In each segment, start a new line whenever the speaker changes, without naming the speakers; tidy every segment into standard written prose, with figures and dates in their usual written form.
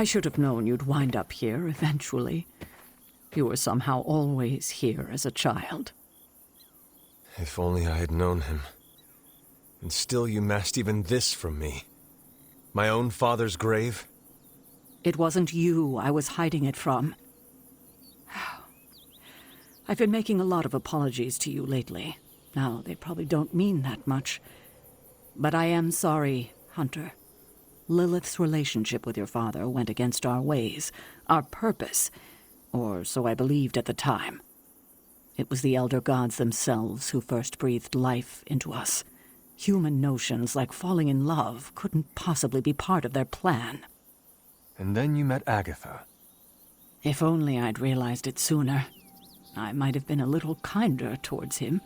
I should have known you'd wind up here eventually. You were somehow always here as a child.
If only I had known him. And still you masked even this from me. My own father's grave?
It wasn't you I was hiding it from. I've been making a lot of apologies to you lately. Now, they probably don't mean that much. But I am sorry, Hunter. Lilith's relationship with your father went against our ways, our purpose, or so I believed at the time. It was the Elder Gods themselves who first breathed life into us. Human notions like falling in love couldn't possibly be part of their plan.
And then you met Agatha.
If only I'd realized it sooner. I might have been a little kinder towards him,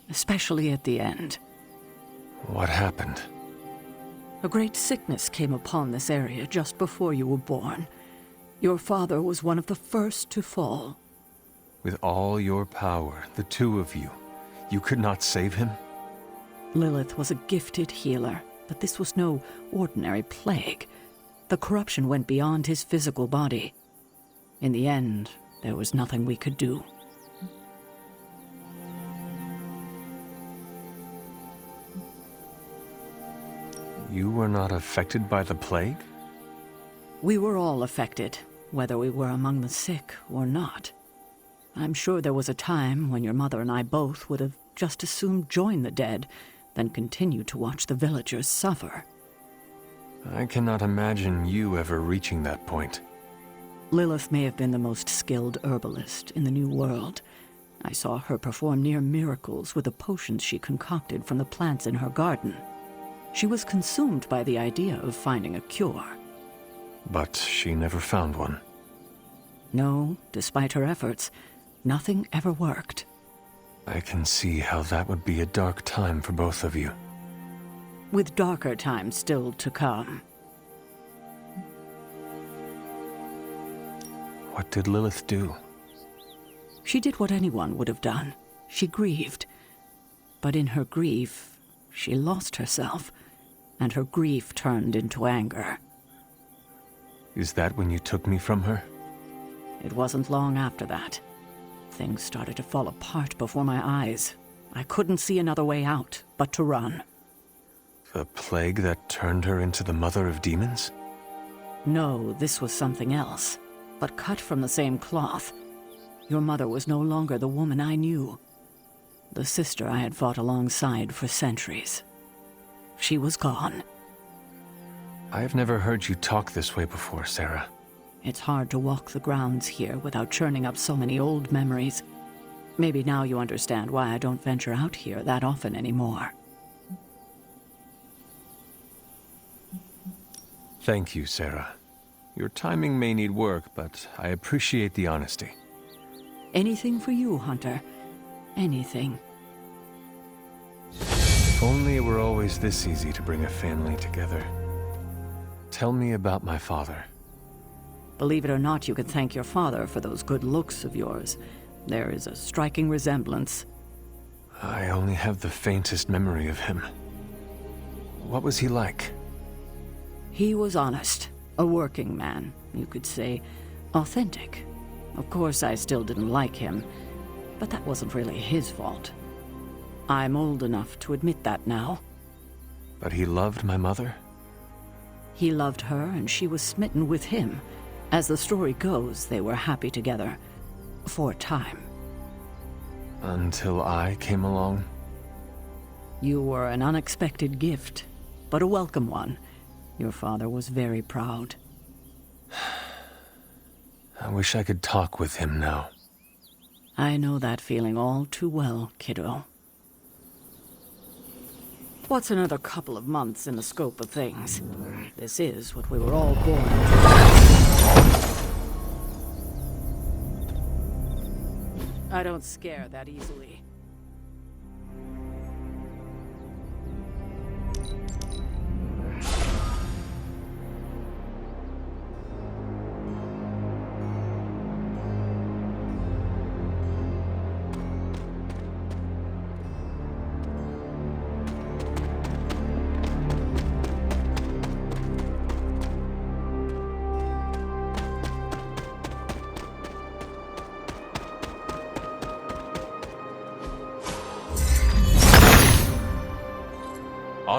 especially at the end.
What happened?
A great sickness came upon this area just before you were born. Your father was one of the first to fall.
With all your power, the two of you, you could not save him?
Lilith was a gifted healer, but this was no ordinary plague. The corruption went beyond his physical body. In the end, there was nothing we could do.
You were not affected by the plague?
We were all affected, whether we were among the sick or not. I'm sure there was a time when your mother and I both would have just as soon joined the dead than continue to watch the villagers suffer.
I cannot imagine you ever reaching that point.
Lilith may have been the most skilled herbalist in the New World. I saw her perform near miracles with the potions she concocted from the plants in her garden. She was consumed by the idea of finding a cure.
But she never found one.
No, despite her efforts, nothing ever worked.
I can see how that would be a dark time for both of you.
With darker times still to come.
What did Lilith do?
She did what anyone would have done. She grieved. But in her grief, she lost herself, and her grief turned into anger.
Is that when you took me from her?
It wasn't long after that. Things started to fall apart before my eyes. I couldn't see another way out but to run.
The plague that turned her into the mother of demons?
No, this was something else, but cut from the same cloth. Your mother was no longer the woman I knew. The sister I had fought alongside for centuries. She was gone.
I've never heard you talk this way before, Sarah.
It's hard to walk the grounds here without churning up so many old memories. Maybe now you understand why I don't venture out here that often anymore.
Thank you, Sarah. Your timing may need work, but I appreciate the honesty.
Anything for you, Hunter. Anything.
If only it were always this easy to bring a family together. Tell me about my father.
Believe it or not, you could thank your father for those good looks of yours. There is a striking resemblance.
I only have the faintest memory of him. What was he like?
He was honest. A working man, you could say. Authentic. Of course, I still didn't like him, but that wasn't really his fault. I'm old enough to admit that now.
But he loved my mother?
He loved her, and she was smitten with him. As the story goes, they were happy together. For a time.
Until I came along?
You were an unexpected gift, but a welcome one. Your father was very proud.
I wish I could talk with him now.
I know that feeling all too well, kiddo. What's another couple of months in the scope of things? This is what we were all born to. I don't scare that easily.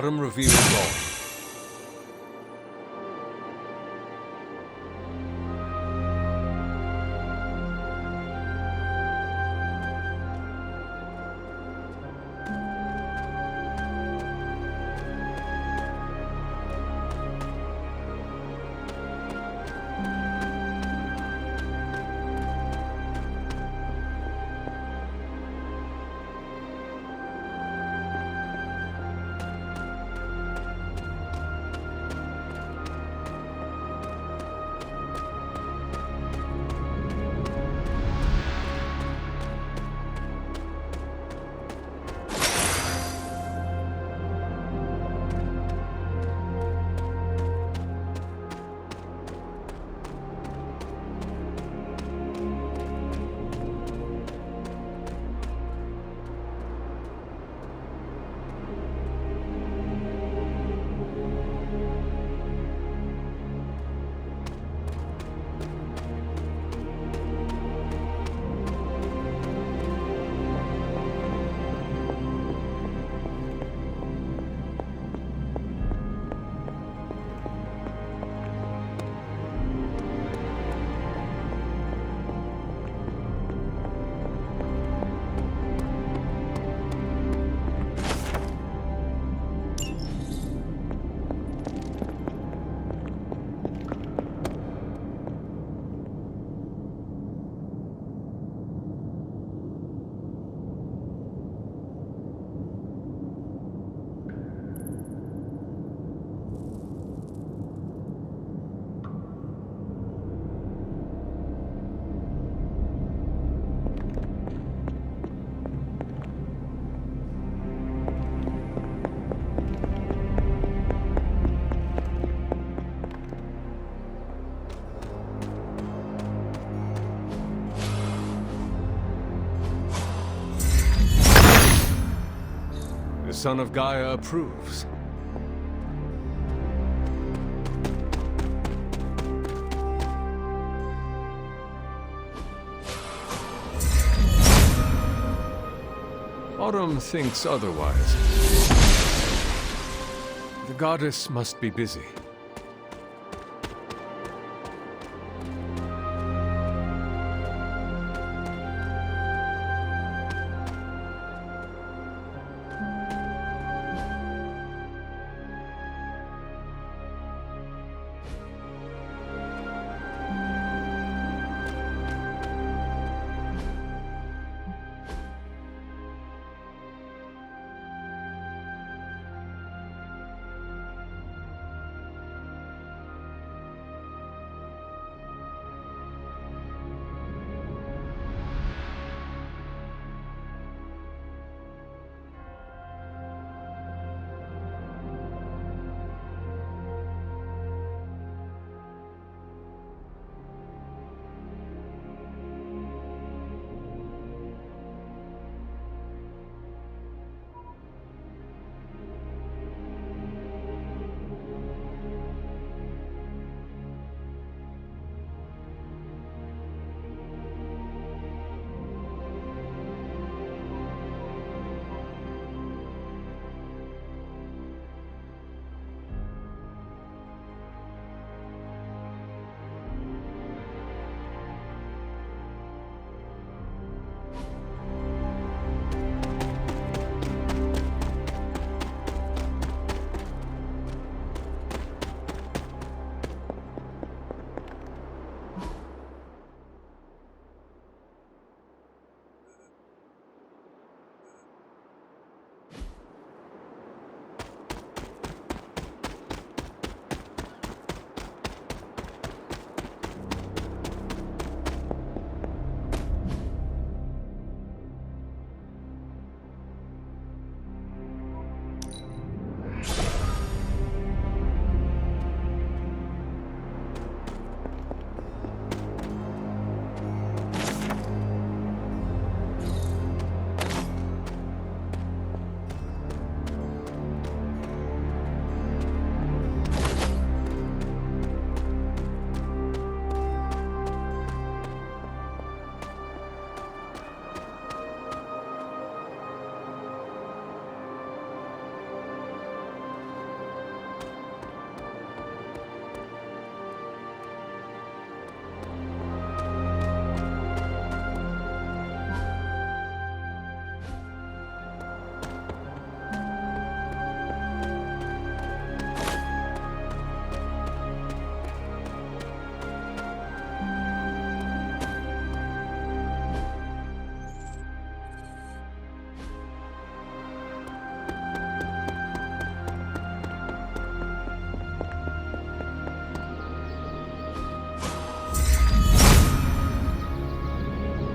Autumn reveals all. The son of Gaia approves. Autumn thinks otherwise. The goddess must be busy.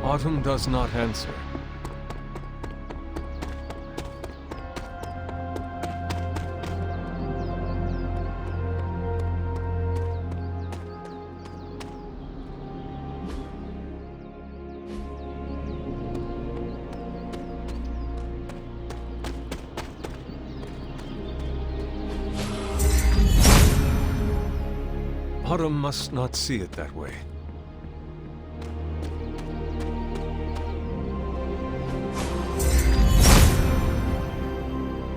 Autumn does not answer. Autumn must not see it that way.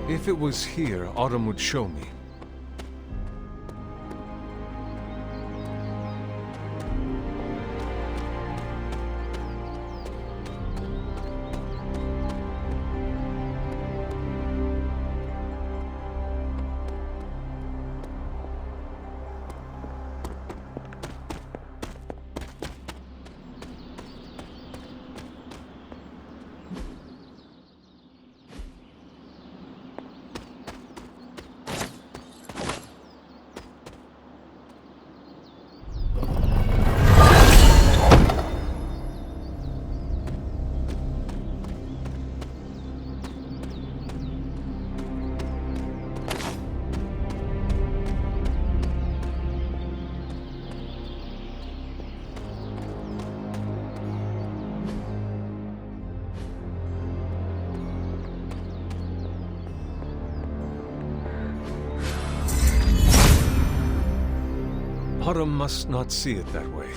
If it was here, Autumn would show me. Autumn must not see it that way.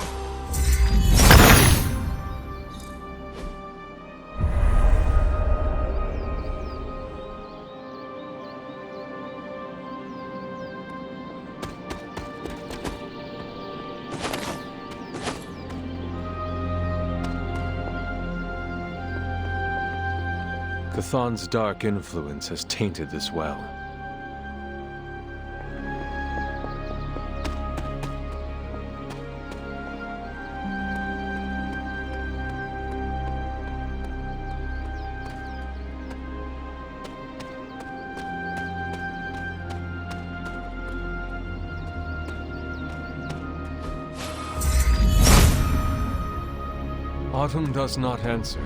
Cthulhu's dark influence has tainted this well. Autumn does not answer.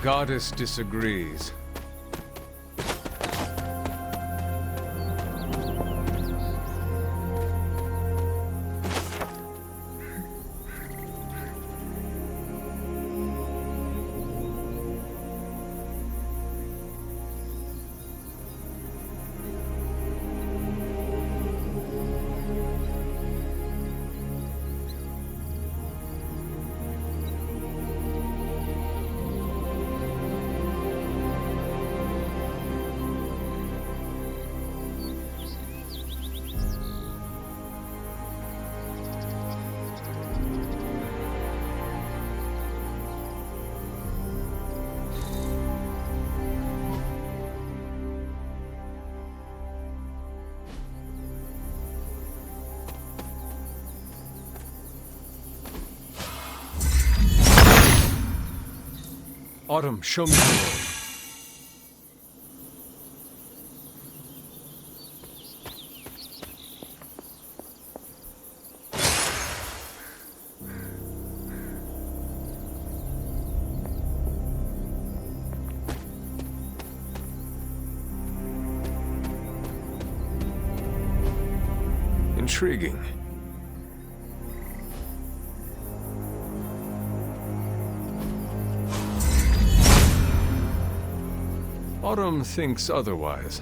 goddess disagrees. Autumn, show me the way. Intriguing. Autumn thinks otherwise.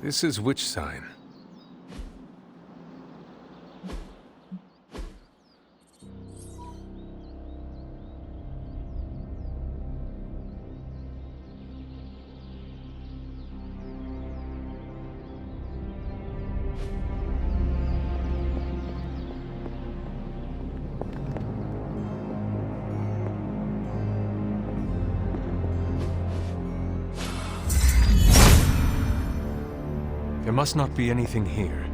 This is which sign? There must not be anything here.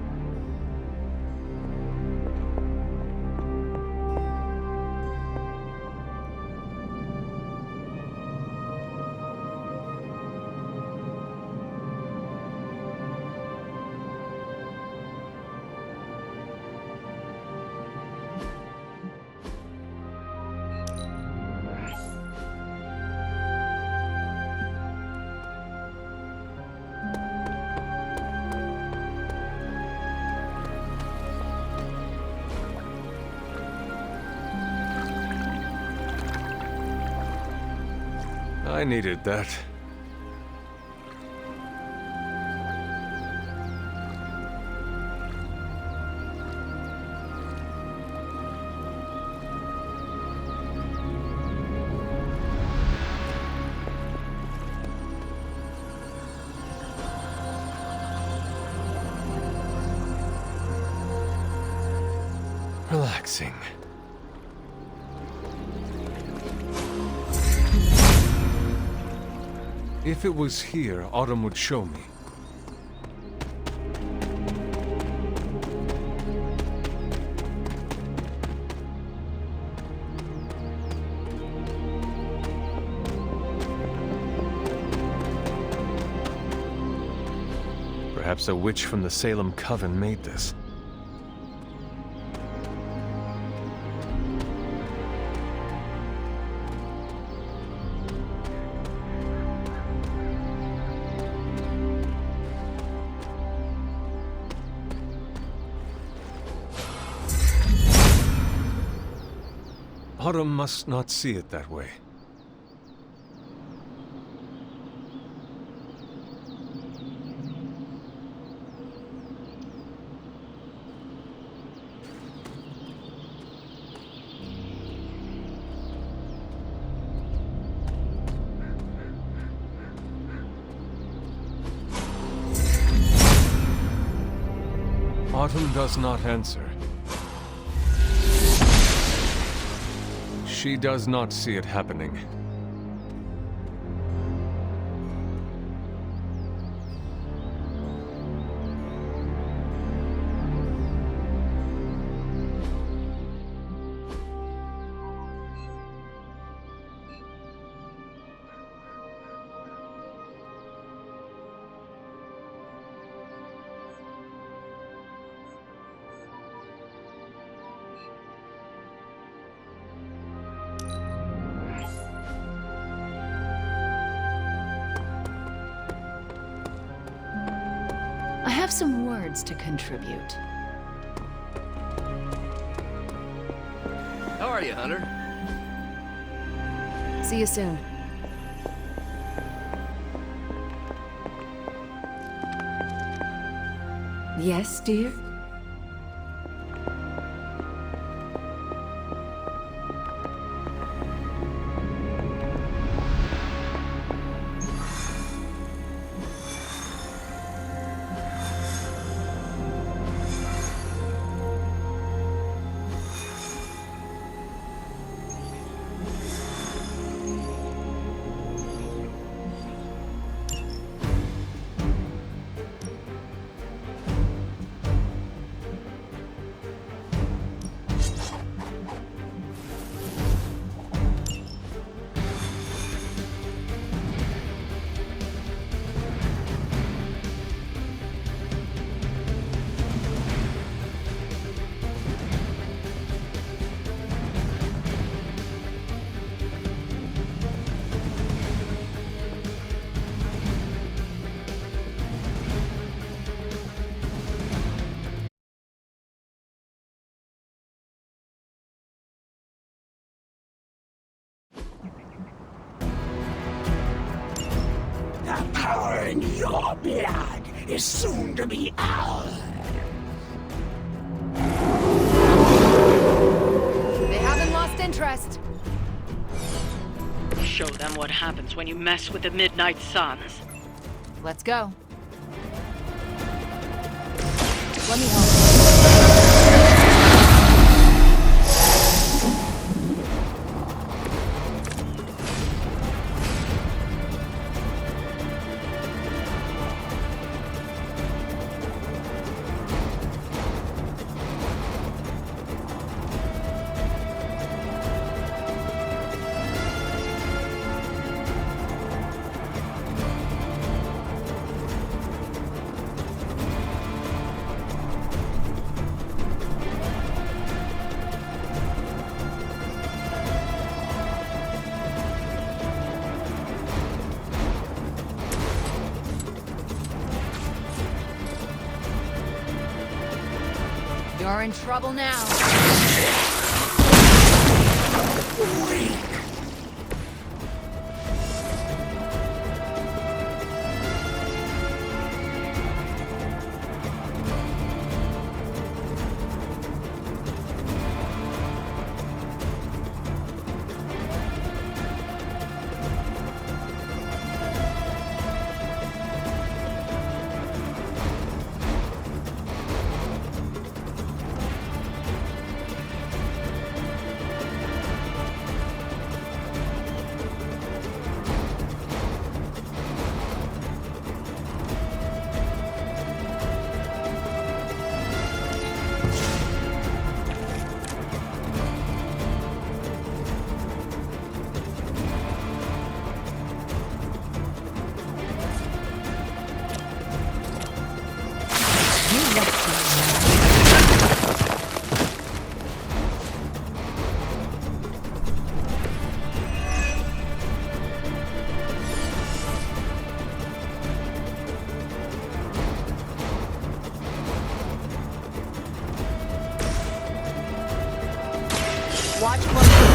I needed that. relaxing. If it was here, Autumn would show me. Perhaps a witch from the Salem Coven made this. Autumn must not see it that way. Autumn does not answer. She does not see it happening.
I have some words to contribute.
How are you, Hunter?
See you soon.
Yes, dear?
The power in your blood is soon to be ours.
They haven't lost interest.
Show them what happens when you mess with the Midnight Suns.
Let's go. Let me help. You're in trouble now. Watch closely.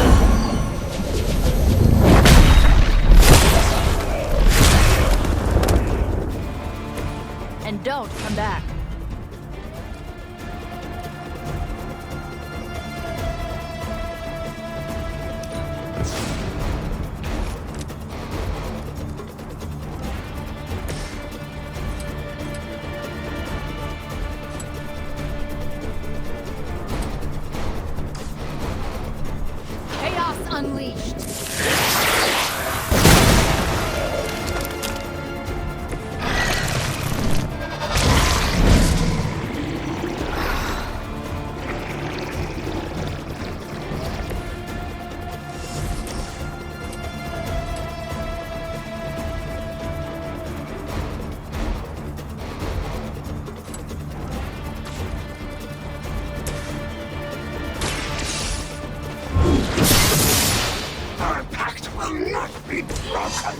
And don't come back. Chaos unleashed.
Our pact will not be broken.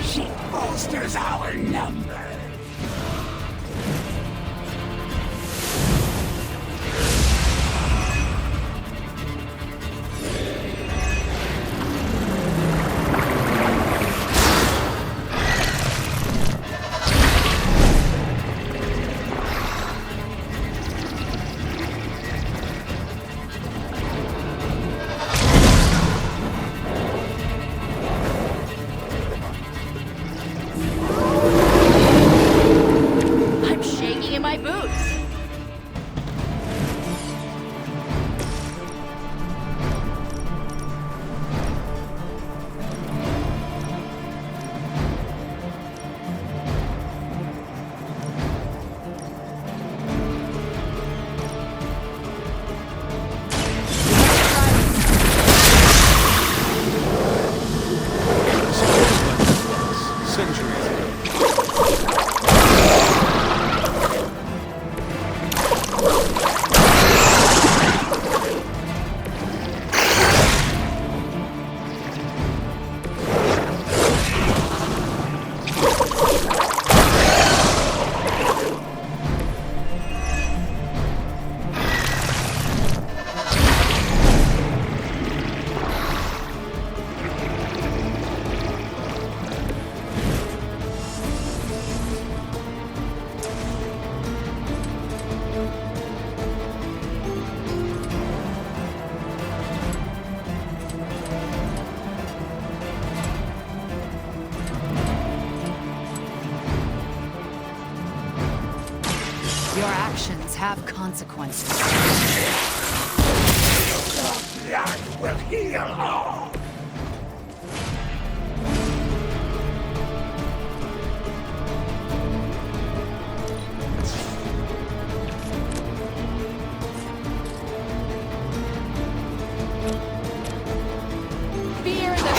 She bolsters our number.
I'm shaking in my boots.
Centuries ago.
Your actions have consequences.
The blood will heal all.
Fear the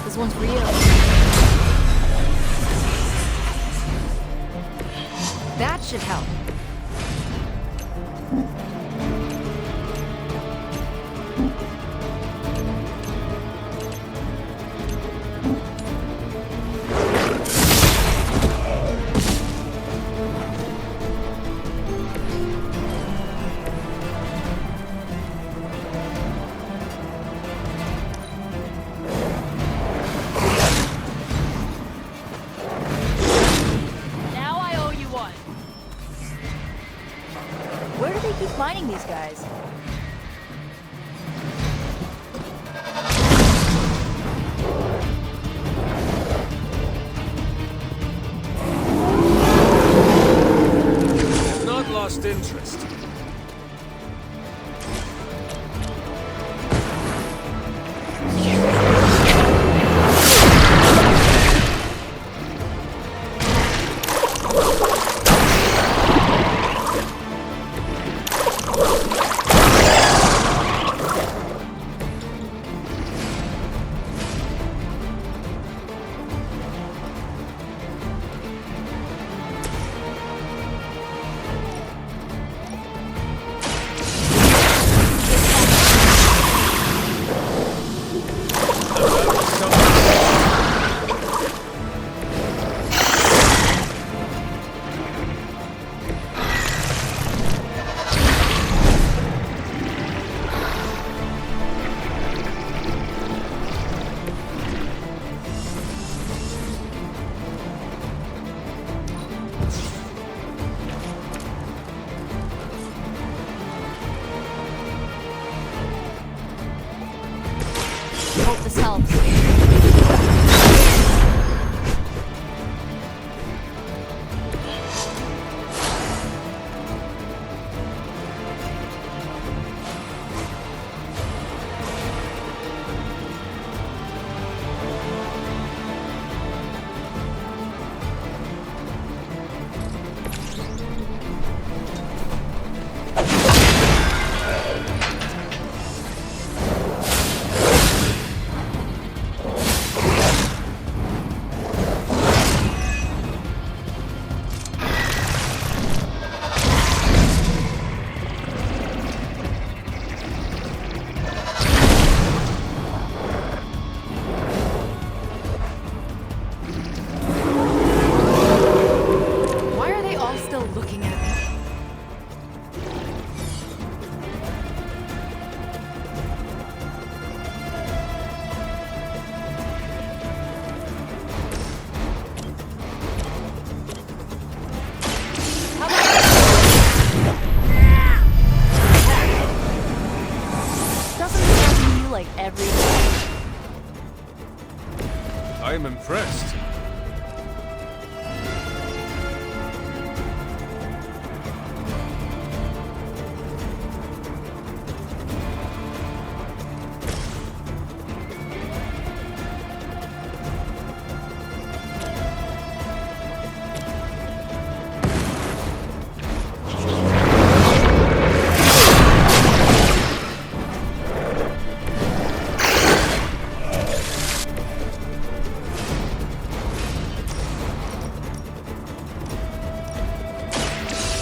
This one's for you. That should help. these guys.
I've not lost interest.
Hope this helps. Why are they all still looking at me? How about doesn't this happen to you like every day?
I am impressed.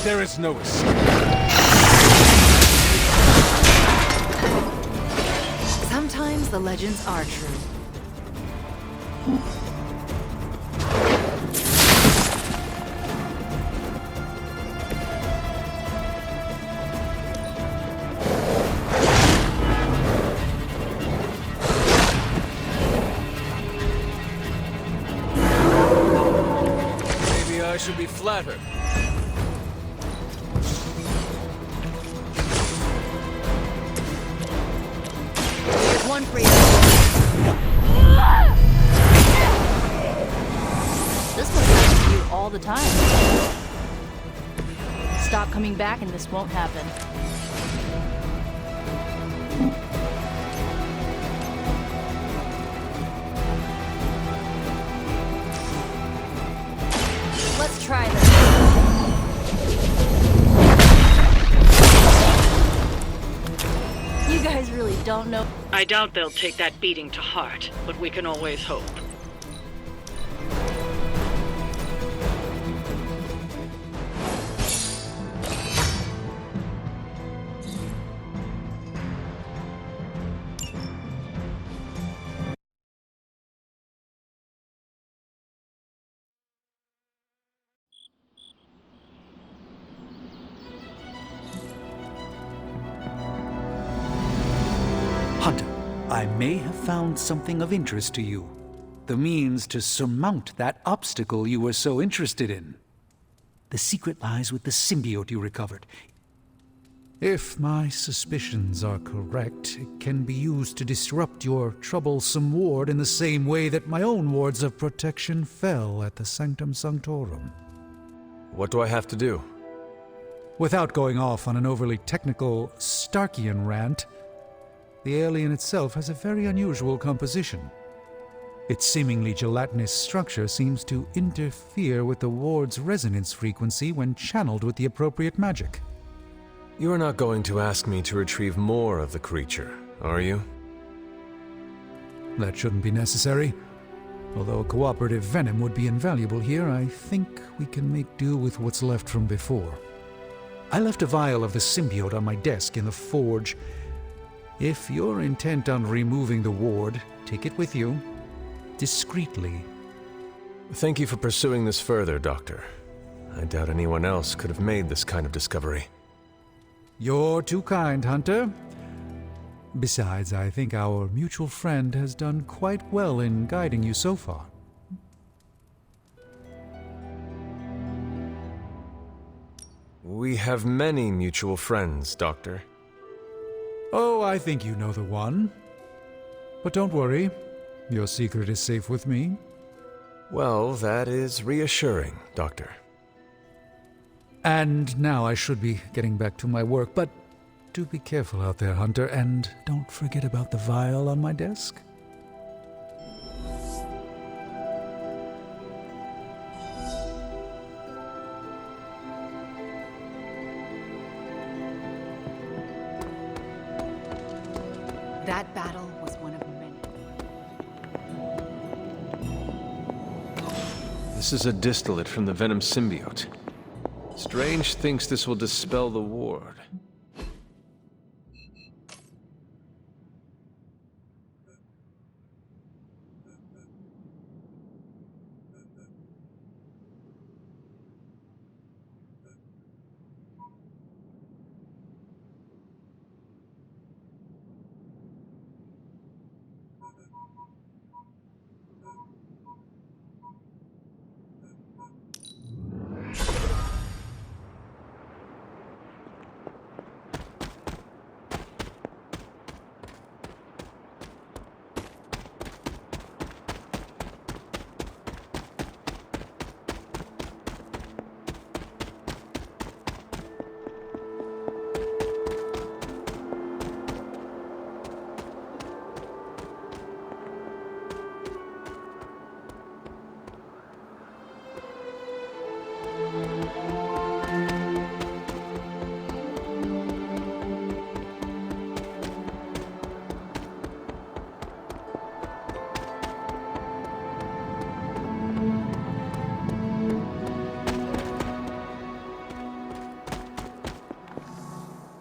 There is no escape.
Sometimes the legends are true.
Maybe I should be flattered.
One for you. This must happen to you all the time. Stop coming back and this won't happen. Let's try this. You guys really don't know.
I doubt they'll take that beating to heart, but we can always hope.
Hunter, I may have found something of interest to you. The means to surmount that obstacle you were so interested in. The secret lies with the symbiote you recovered. If my suspicions are correct, it can be used to disrupt your troublesome ward in the same way that my own wards of protection fell at the Sanctum Sanctorum.
What do I have to do?
Without going off on an overly technical Starkian rant, the alien itself has a very unusual composition. Its seemingly gelatinous structure seems to interfere with the ward's resonance frequency when channeled with the appropriate magic.
You are not going to ask me to retrieve more of the creature, are you?
That shouldn't be necessary. Although a cooperative venom would be invaluable here, I think we can make do with what's left from before. I left a vial of the symbiote on my desk in the forge. If you're intent on removing the ward, take it with you, discreetly.
Thank you for pursuing this further, Doctor. I doubt anyone else could have made this kind of discovery.
You're too kind, Hunter. Besides, I think our mutual friend has done quite well in guiding you so far.
We have many mutual friends, Doctor.
Oh, I think you know the one. But don't worry, your secret is safe with me.
Well, that is reassuring, Doctor.
And now I should be getting back to my work, but do be careful out there, Hunter, and don't forget about the vial on my desk.
That battle was one of many.
This is a distillate from the venom symbiote. Strange thinks this will dispel the ward.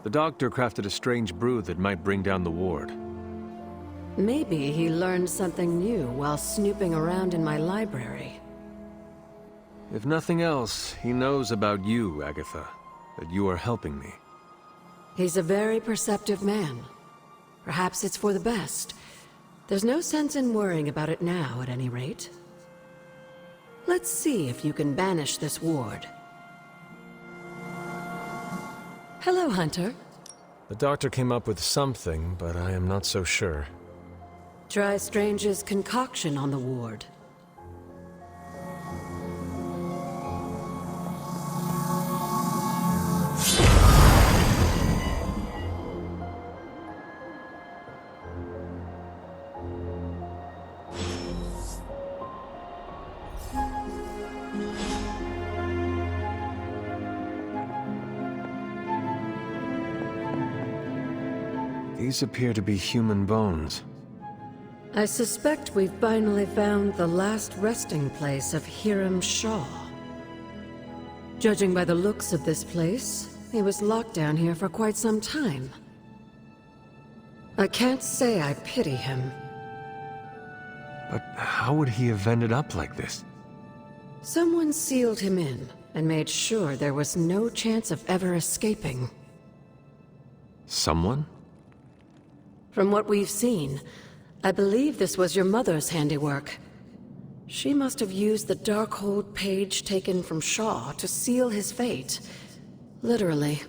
The doctor crafted a strange brew that might bring down the ward.
Maybe he learned something new while snooping around in my library.
If nothing else, he knows about you, Agatha, that you are helping me.
He's a very perceptive man. Perhaps it's for the best. There's no sense in worrying about it now, at any rate. Let's see if you can banish this ward. Hello, Hunter.
The doctor came up with something, but I am not so sure.
Try Strange's concoction on the ward.
These appear to be human bones.
I suspect we've finally found the last resting place of Hiram Shaw. Judging by the looks of this place, he was locked down here for quite some time. I can't say I pity him.
But how would he have ended up like this?
Someone sealed him in and made sure there was no chance of ever escaping.
Someone?
From what we've seen, I believe this was your mother's handiwork. She must have used the Darkhold page taken from Shaw to seal his fate. Literally.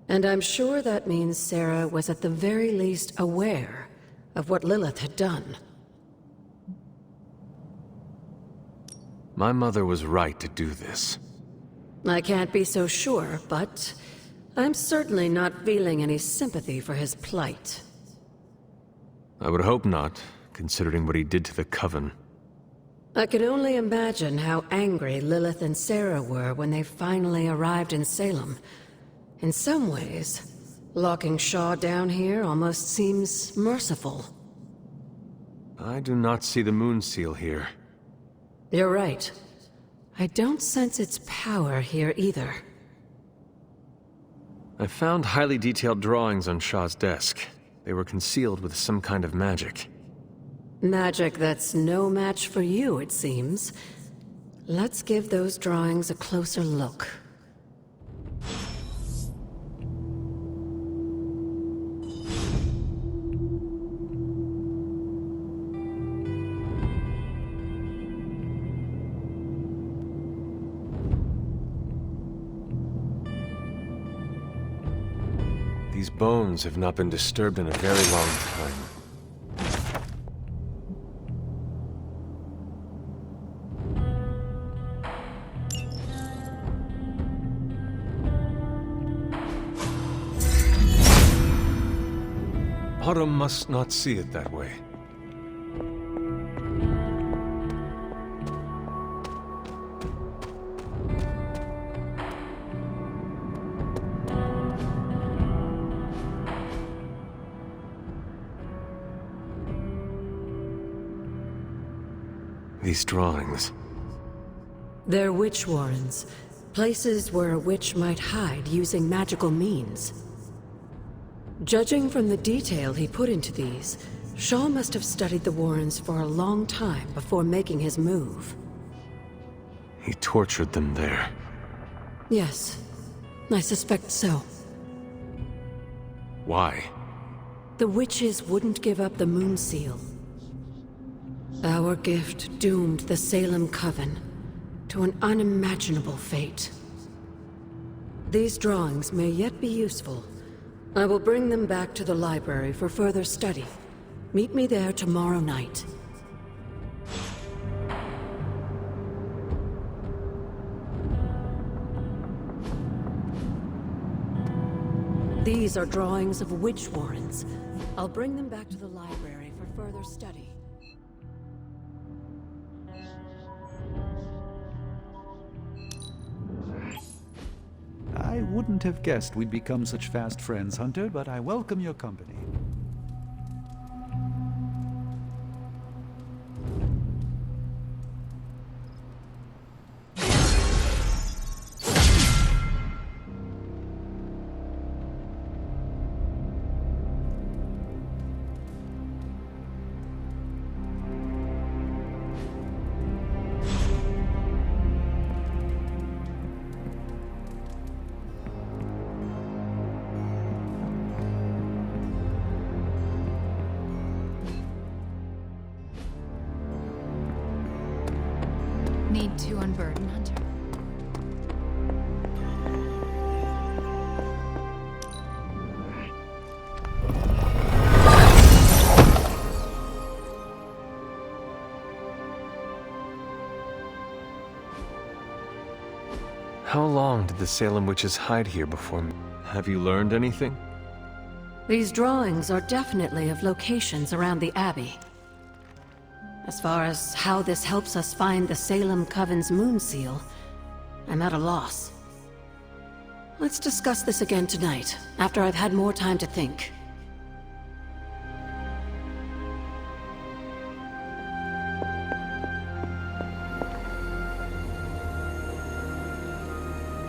And I'm sure that means Sarah was at the very least aware of what Lilith had done.
My mother was right to do this.
I can't be so sure, but I'm certainly not feeling any sympathy for his plight.
I would hope not, considering what he did to the Coven.
I can only imagine how angry Lilith and Sarah were when they finally arrived in Salem. In some ways, locking Shaw down here almost seems merciful.
I do not see the moon seal here.
You're right. I don't sense its power here either.
I found highly detailed drawings on Shaw's desk. They were concealed with some kind of magic.
Magic that's no match for you, it seems. Let's give those drawings a closer look.
These bones have not been disturbed in a very long time. Otto must not see it that way. These drawings.
They're witch warrens, places where a witch might hide using magical means. Judging from the detail he put into these, Shaw must have studied the warrens for a long time before making his move.
He tortured them there.
Yes, I suspect so.
Why?
The witches wouldn't give up the moon seal. Our gift doomed the Salem Coven to an unimaginable fate. These drawings may yet be useful. I will bring them back to the library for further study. Meet me there tomorrow night. These are drawings of witch warrens. I'll bring them back to the library for further study.
I wouldn't have guessed we'd become such fast friends, Hunter, but I welcome your company.
Need to unburden, Hunter?
How long did the Salem witches hide here before me? Have you learned anything?
These drawings are definitely of locations around the Abbey. As far as how this helps us find the Salem Coven's moon seal, I'm at a loss. Let's discuss this again tonight, after I've had more time to think.